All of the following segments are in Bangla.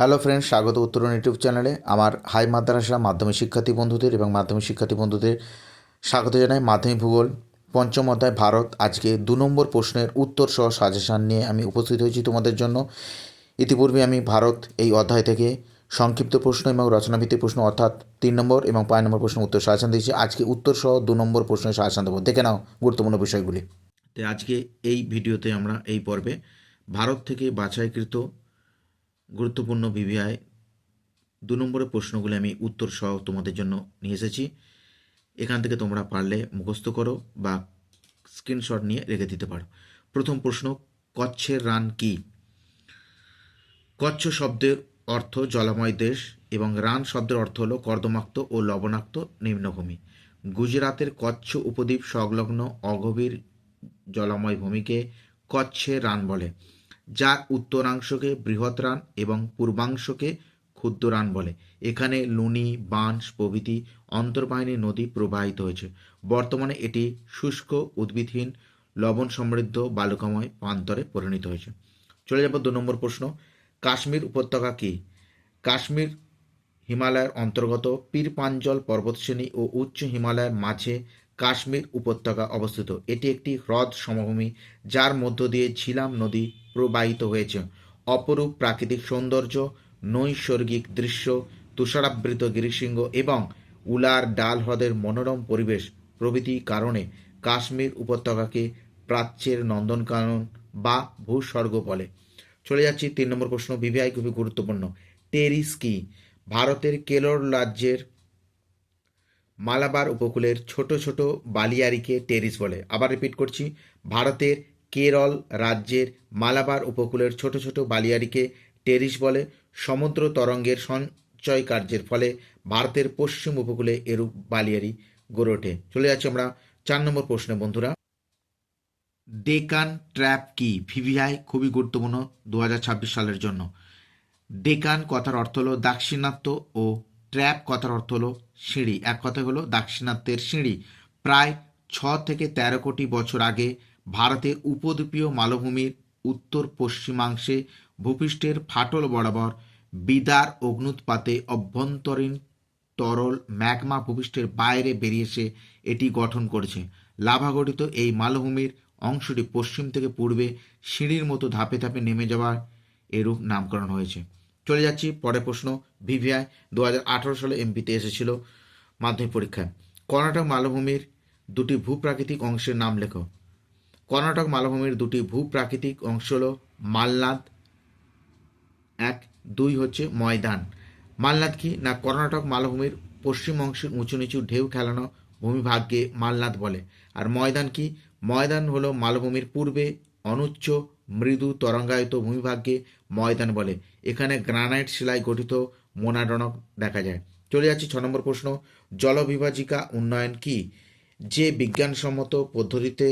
হ্যালো ফ্রেন্ডস, স্বাগত উত্তরণ ইউটিউব চ্যানেলে। আমার হাই মাদ্রাসা মাধ্যমিক শিক্ষার্থী বন্ধুদের এবং মাধ্যমিক শিক্ষার্থী বন্ধুদের স্বাগত জানাই। মাধ্যমিক ভূগোল পঞ্চম অধ্যায় ভারত, আজকে 2 নম্বর প্রশ্নের উত্তর সহ সাজেশান নিয়ে আমি উপস্থিত হয়েছি তোমাদের জন্য। ইতিপূর্বে আমি ভারত এই অধ্যায় থেকে সংক্ষিপ্ত প্রশ্ন এবং রচনাভিত্তিক প্রশ্ন অর্থাৎ 3 নম্বর এবং 5 নম্বর প্রশ্নের উত্তর সাজেশান দিয়েছি। আজকে উত্তর সহ 2 নম্বর প্রশ্নের সাজেশান দেবো। দেখে নাও গুরুত্বপূর্ণ বিষয়গুলি। তো আজকে এই ভিডিওতে আমরা এই পর্বে ভারত থেকে বাছাইকৃত গুরুত্বপূর্ণ ভিভিআই 2 নম্বরের প্রশ্নগুলি আমি উত্তর সহ তোমাদের জন্য নিয়ে এসেছি। এখান থেকে তোমরা পারলে মুখস্থ করো বা স্ক্রিনশট নিয়ে রেখে দিতে পারো। প্রথম প্রশ্ন, কচ্ছের রান কি? কচ্ছ শব্দের অর্থ জলময় দেশ এবং রান শব্দের অর্থ হলো কর্দমাক্ত ও লবণাক্ত নিম্নভূমি। গুজরাতের কচ্ছ উপদ্বীপ সংলগ্ন অগভীর জলময় ভূমিকে কচ্ছের রান বলে, যার উত্তরাংশকে বৃহৎ রান এবং পূর্বাংশকে ক্ষুদ্র রান বলে। এখানে লুনি, বাঁশ প্রভৃতি অন্তর্বাহিনী নদী প্রবাহিত হয়েছে। বর্তমানে এটি শুষ্ক উদ্ভিদহীন লবণ সমৃদ্ধ বালুকাময় প্রান্তরে পরিণত হয়েছে। চলে যাব 2 নম্বর প্রশ্ন, কাশ্মীর উপত্যকা কি? কাশ্মীর হিমালয়ের অন্তর্গত পীর পাঞ্জল পর্বতশ্রেণী ও উচ্চ হিমালয়ের মাঝে কাশ্মীর উপত্যকা অবস্থিত। এটি একটি হ্রদ সমভূমি যার মধ্য দিয়ে ঝিলাম নদী প্রবাহিত হয়েছে। অপরূপ প্রাকৃতিক সৌন্দর্য, নৈসর্গিক দৃশ্য, তুষারাবৃত গিরিশৃঙ্গ এবং উলার ডাল হ্রদের মনোরম পরিবেশ প্রভৃতি কারণে কাশ্মীর উপত্যকাকে প্রাচ্যের নন্দনকানন বা ভূস্বর্গ বলে। চলে যাচ্ছি 3 নম্বর প্রশ্ন, ভিভিআই খুবই গুরুত্বপূর্ণ। টেরিস কি? ভারতের কেরল রাজ্যের মালাবার উপকূলের ছোট ছোট বালিয়াড়িকে টেরিস বলে। আবার রিপিট করছি, ভারতের কেরল রাজ্যের মালাবার উপকূলের ছোট ছোট বালিয়াড়িকে টেরিস বলে। সমুদ্র তরঙ্গের সঞ্চয় কার্যের ফলে ভারতের পশ্চিম উপকূলে এরূপ বালিয়াড়ি গড়ে ওঠে। চলে যাচ্ছি আমরা 4 নম্বর প্রশ্নে বন্ধুরা। ডেকান ট্র্যাপ কি? ভিভিআই খুবই গুরুত্বপূর্ণ 2026 সালের জন্য। ডেকান কথার অর্থ হলো দাক্ষিণাত্য ও ট্র্যাপ কথার অর্থ হলো সিঁড়ি। এক কথায় হলো দাক্ষিণাত্যের সিঁড়ি। প্রায় 6 থেকে 13 কোটি বছর আগে ভারতের উপদ্বীপীয় মালভূমির উত্তর পশ্চিমাংশে ভূপৃষ্ঠের ফাটল বরাবর বিদার অগ্নুৎপাতে অভ্যন্তরীণ তরল ম্যাগমা ভূপৃষ্ঠের বাইরে বেরিয়ে এসে এটি গঠন করেছে। লাভাগঠিত এই মালভূমির অংশটি পশ্চিম থেকে পূর্বে সিঁড়ির মতো ধাপে ধাপে নেমে যাওয়ার এরূপ নামকরণ হয়েছে। চলে যাচ্ছি পরের প্রশ্ন, ভিভিআই 2018 সালে এমপিতে এসেছিল মাধ্যমিক পরীক্ষায়। কর্ণাটক মালভূমির 2টি ভূপ্রাকৃতিক অংশের নাম লেখো। কর্ণাটক মালভূমির 2টি ভূপ্রাকৃতিক অংশ হল মালনাদ 1, 2 হচ্ছে ময়দান। মালনাদ কি না, কর্ণাটক মালভূমির পশ্চিম অংশের উঁচু নিচু ঢেউ খেলানো ভূমিভাগকে মালনাদ বলে। আর ময়দান কি? ময়দান হলো মালভূমির পূর্বে অনুচ্চ মৃদু তরঙ্গায়িত ভূমিভাগকে ময়দান বলে। এখানে গ্রানাইট শিলায় গঠিত মোনাডনক দেখা যায়। চলে যাচ্ছি 6 নম্বর প্রশ্ন, জলবিভাজিকা উন্নয়ন কি? যে বিজ্ঞানসম্মত পদ্ধতিতে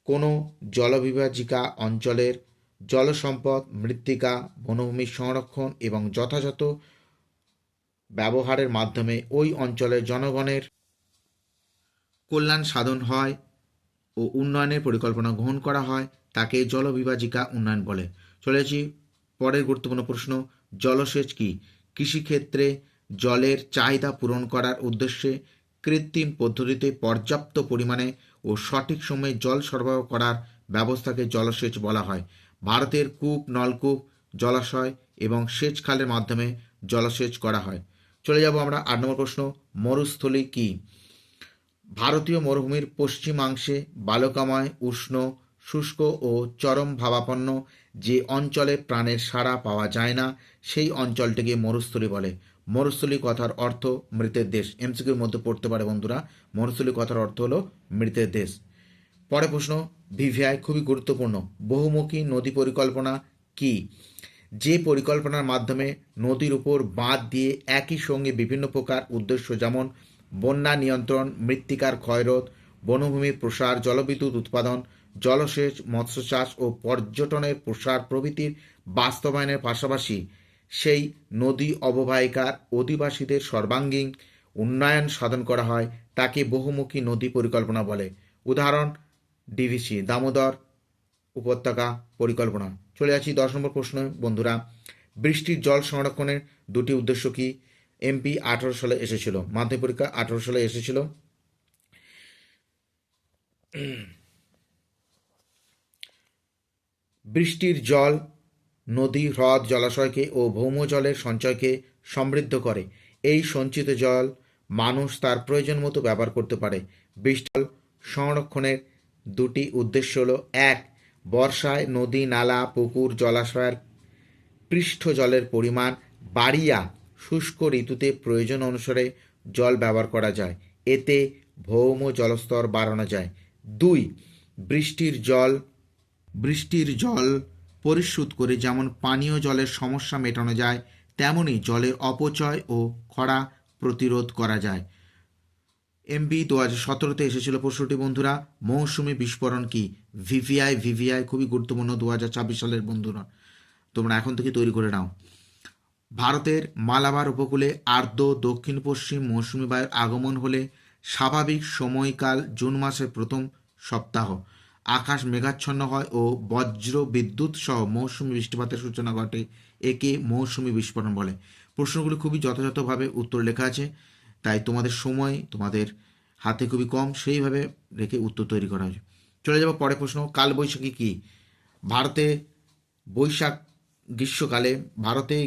কোনো জলবিভাজিকা অঞ্চলের জলসম্পদ, মৃত্তিকা, বনভূমির সংরক্ষণ এবং যথাযথ ব্যবহারের মাধ্যমে ওই অঞ্চলের জনগণের কল্যাণ সাধন হয় ও উন্নয়নের পরিকল্পনা গ্রহণ করা হয়, তাকে জলবিভাজিকা উন্নয়ন বলে। চলেছি পরের গুরুত্বপূর্ণ প্রশ্ন, জলসেচ কি? কৃষিক্ষেত্রে জলের চাহিদা পূরণ করার উদ্দেশ্যে কৃত্রিম পদ্ধতিতে পর্যাপ্ত পরিমাণে ও সঠিক সময়ে জল সরবরাহ করার ব্যবস্থাকে জলসেচ বলা হয়। ভারতের কূপ, নলকূপ, জলাশয় এবং সেচ খালের মাধ্যমে জলসেচ করা হয়। চলে যাব আমরা 8 নম্বর প্রশ্ন, মরুস্থলী কি? ভারতীয় মরুভূমির পশ্চিমাংশে বালুকাময়, উষ্ণ, শুষ্ক ও চরম ভাবাপন্ন যে অঞ্চলে প্রাণের সাড়া পাওয়া যায় না সেই অঞ্চলটিকে মরুস্থলী বলে। মরুস্থলী কথার অর্থ মৃতের দেশ। এমসিকিউর মধ্যে পড়তে পারে বন্ধুরা, মরুস্থলী কথার অর্থ হলো মৃতের দেশ। পরের প্রশ্ন, ভিভিআই খুবই গুরুত্বপূর্ণ, বহুমুখী নদী পরিকল্পনা কি? যে পরিকল্পনার মাধ্যমে নদীর উপর বাঁধ দিয়ে একই সঙ্গে বিভিন্ন প্রকার উদ্দেশ্য যেমন বন্যা নিয়ন্ত্রণ, মৃত্তিকার ক্ষয়রোধ, বনভূমির প্রসার, জলবিদ্যুৎ উৎপাদন, জলসেচ, মৎস্য চাষ ও পর্যটনের প্রসার প্রভৃতির বাস্তবায়নের পাশাপাশি সেই নদী অববাহিকার অধিবাসীদের সর্বাঙ্গীন উন্নয়ন সাধন করা হয়, তাকে বহুমুখী নদী পরিকল্পনা বলে। উদাহরণ ডিভিসি, দামোদর উপত্যকা পরিকল্পনা। চলে যাচ্ছি 10 নম্বর প্রশ্ন বন্ধুরা, বৃষ্টির জল সংরক্ষণের দুটি উদ্দেশ্য কি? এমপি 18 সালে এসেছিল, মাধ্যমিক পরীক্ষা 18 সালে এসেছিল। বৃষ্টির জল নদী, হ্রদ, জলাশয়কে ও ভৌম জলের সঞ্চয়কে সমৃদ্ধ করে। এই সঞ্চিত জল মানুষ তার প্রয়োজন মতো ব্যবহার করতে পারে। বৃষ্টি জল সংরক্ষণের দুটি উদ্দেশ্য হলো: এক, বর্ষায় নদী, নালা, পুকুর, জলাশয়ের পৃষ্ঠ জলের পরিমাণ বাড়িয়া শুষ্ক ঋতুতে প্রয়োজন অনুসারে জল ব্যবহার করা যায়, এতে ভৌম জলস্তর বাড়ানো যায়। দুই, বৃষ্টির জল পরিশোধ করে যেমন পানীয় জলের সমস্যা মেটানো যায়, তেমনি জলের অপচয় ও খরা প্রতিরোধ করা যায়। এমপি 2017-তে এসেছিল প্রশ্নটি বন্ধুরা। মৌসুমি বিস্ফোরণ কি? ভিভিআই খুবই গুরুত্বপূর্ণ 2026 সালের বন্ধুরা, তোমরা এখন থেকে তৈরি করে নাও। ভারতের মালাবার উপকূলে আর্দ্র দক্ষিণ পশ্চিম মৌসুমি বায়ুর আগমন হলে স্বাভাবিক সময়কাল জুন মাসের প্রথম সপ্তাহ। আকাশ মেঘাচ্ছন্ন হয় ও বজ্র বিদ্যুৎ সহ মৌসুমি বৃষ্টিপাতের সূচনা ঘটে, একে মৌসুমি বিস্ফোরণ বলে। প্রশ্নগুলো খুবই যথাযথভাবে উত্তর লেখা আছে, তাই তোমাদের সময় তোমাদের হাতে খুবই কম, সেইভাবে রেখে উত্তর তৈরি করা হয়েছে। চলে যাব পরের প্রশ্ন। কালবৈশাখী কি? ভারতে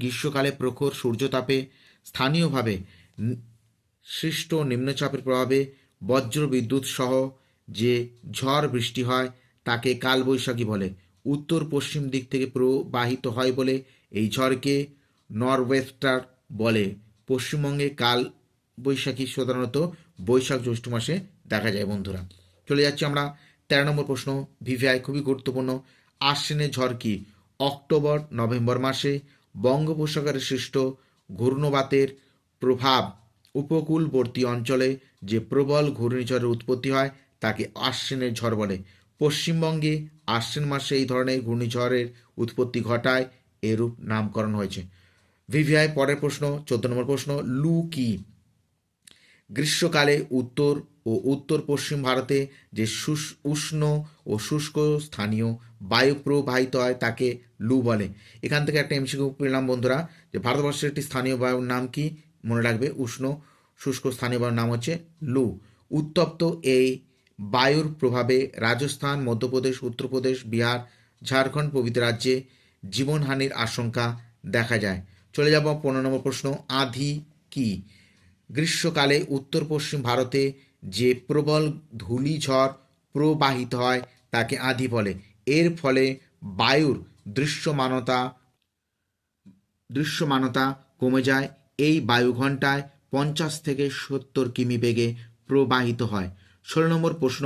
গ্রীষ্মকালে প্রখর সূর্যতাপে স্থানীয়ভাবে সৃষ্ট নিম্নচাপের প্রভাবে বজ্র বিদ্যুৎ সহ যে ঝড় বৃষ্টি হয় তাকে কালবৈশাখী বলে। উত্তর পশ্চিম দিক থেকে প্রবাহিত হয় বলে এই ঝড়কে নরওয়েস্টার বলে। পশ্চিমবঙ্গে কাল বৈশাখী সাধারণত বৈশাখ জ্যৈষ্ঠ মাসে দেখা যায় বন্ধুরা। চলে যাচ্ছি আমরা 13 নম্বর প্রশ্ন। ভিভিআই খুবই গুরুত্বপূর্ণ। আশ্বিনের ঝড় কি? অক্টোবর নভেম্বর মাসে বঙ্গোপসাগরে সৃষ্ট ঘূর্ণবাতের প্রভাব উপকূলবর্তী অঞ্চলে যে প্রবল ঘূর্ণিঝড়ের উৎপত্তি হয় তাকে আশ্বিনের ঝড় বলে। পশ্চিমবঙ্গে আশ্বিন মাসে এই ধরনের ঘূর্ণিঝড়ের উৎপত্তি ঘটায় এরূপ নামকরণ হয়েছে। ভিভিআই পরের প্রশ্ন 14 নম্বর প্রশ্ন। লু কি? গ্রীষ্মকালে উত্তর ও উত্তর পশ্চিম ভারতে যে উষ্ণ ও শুষ্ক স্থানীয় বায়ু প্রবাহিত হয় তাকে লু বলে। এখান থেকে একটা এমসিকিউ পেলাম বন্ধুরা, যে ভারতবর্ষের একটি স্থানীয় বায়ুর নাম কি? মনে রাখবে, উষ্ণ শুষ্ক স্থানীয় বায়ুর নাম হচ্ছে লু। উত্তপ্ত এই বায়ুর প্রভাবে রাজস্থান, মধ্যপ্রদেশ, উত্তরপ্রদেশ, বিহার, ঝাড়খণ্ড প্রভৃতি রাজ্যে জীবনহানির আশঙ্কা দেখা যায়। চলে যাব 15 নম্বর প্রশ্ন। আঁধি কি? গ্রীষ্মকালে উত্তর পশ্চিম ভারতে যে প্রবল ধূলিঝড় প্রবাহিত হয় তাকে আঁধি বলে। এর ফলে বায়ুর দৃশ্যমানতা কমে যায়। এই বায়ু ঘন্টায় 50 থেকে 70 কিমি বেগে প্রবাহিত হয়। 16 নম্বর প্রশ্ন।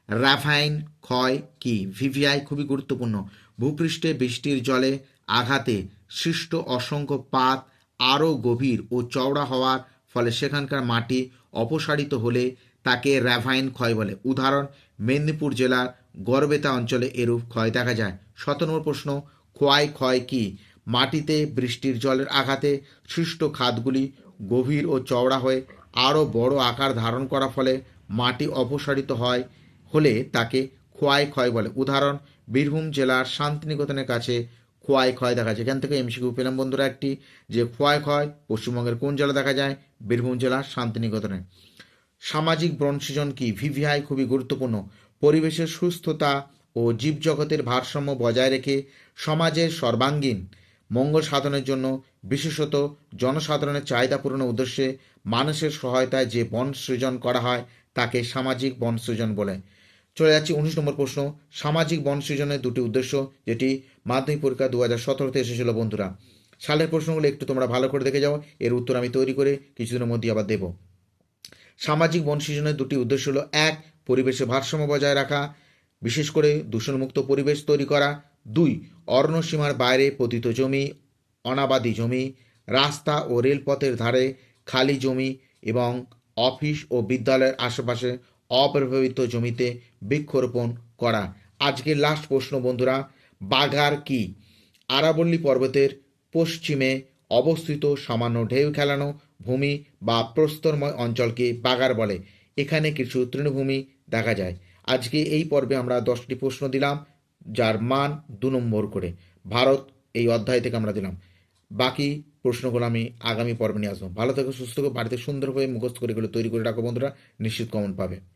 র্যাভাইন ক্ষয় কি? ভিভিআই খুবই গুরুত্বপূর্ণ। ভূপৃষ্ঠে বৃষ্টির জলে আঘাতে সৃষ্ট অসংখ্য পাত আরও গভীর ও চওড়া হওয়ার ফলে সেখানকার মাটি অপসারিত হলে তাকে র্যাভাইন ক্ষয় বলে। উদাহরণ: মেদিনীপুর জেলার গড়বেতা অঞ্চলে এরূপ ক্ষয় দেখা যায়। 17 নম্বর প্রশ্ন। ক্ষয় ক্ষয় কি? মাটিতে বৃষ্টির জলের আঘাতে সৃষ্ট খাতগুলি গভীর ও চওড়া হয়ে আরও বড় আকার ধারণ করার ফলে মাটি অপসারিত হলে তাকে ক্ষয় ক্ষয় বলে। উদাহরণ: বীরভূম জেলার শান্তিনিকেতনের কাছে ক্ষয় ক্ষয় দেখা যায়। এখান থেকে এমসিকিউ পেলাম বন্ধুরা একটি, যে ক্ষয় ক্ষয় পশ্চিমবঙ্গের কোন জেলা দেখা যায়? বীরভূম জেলার শান্তিনিকেতনে। সামাজিক বনসৃজন কি? ভিভিআই খুবই গুরুত্বপূর্ণ। পরিবেশের সুস্থতা ও জীবজগতের ভারসাম্য বজায় রেখে সমাজের সর্বাঙ্গীন মঙ্গল সাধনের জন্য, বিশেষত জনসাধারণের চাহিদা পূরণের উদ্দেশ্যে মানুষের সহায়তায় যে বন সৃজন করা হয় তাকে সামাজিক বন সৃজন বলে। চলে যাচ্ছি 19 নম্বর প্রশ্ন। সামাজিক বন সৃজনের দুটি উদ্দেশ্য, যেটি মাধ্যমিক পরীক্ষা 2017-তে এসেছিল বন্ধুরা। সালের প্রশ্নগুলো একটু তোমরা ভালো করে দেখে যাও, এর উত্তর আমি তৈরি করে কিছুদিনের মধ্যে আবার দেব। সামাজিক বন সৃজনের দুটি উদ্দেশ্য হলো: 1, পরিবেশের ভারসাম্য বজায় রাখা, বিশেষ করে দূষণমুক্ত পরিবেশ তৈরি করা। 2, অরণ্যসীমার বাইরে পতিত জমি, অনাবাদি জমি, রাস্তা ও রেলপথের ধারে খালি জমি এবং অফিস ও বিদ্যালয়ের আশেপাশে অব্যবহৃত জমিতে বৃক্ষরোপণ করা। আজকের লাস্ট প্রশ্ন বন্ধুরা। বাঘার কি? আরাবল্লী পর্বতের পশ্চিমে অবস্থিত সামান্য ঢেউ খেলানো ভূমি বা প্রস্তরময় অঞ্চলকে বাগার বলে। এখানে কিছু তৃণভূমি দেখা যায়। আজকে এই পর্বে আমরা 10টি প্রশ্ন দিলাম, যার মান 2 নম্বর করে। ভারত এই অধ্যায় থেকে আমরা দিলাম। বাকি প্রশ্নগুলো আমি আগামী পর্বে নিয়ে আসবো। ভালো থেকো, সুস্থ থেকো, বাড়িতে সুন্দরভাবে মুখস্থ করে এগুলো তৈরি করে রাখো বন্ধুরা, নিশ্চিত কমন পাবে।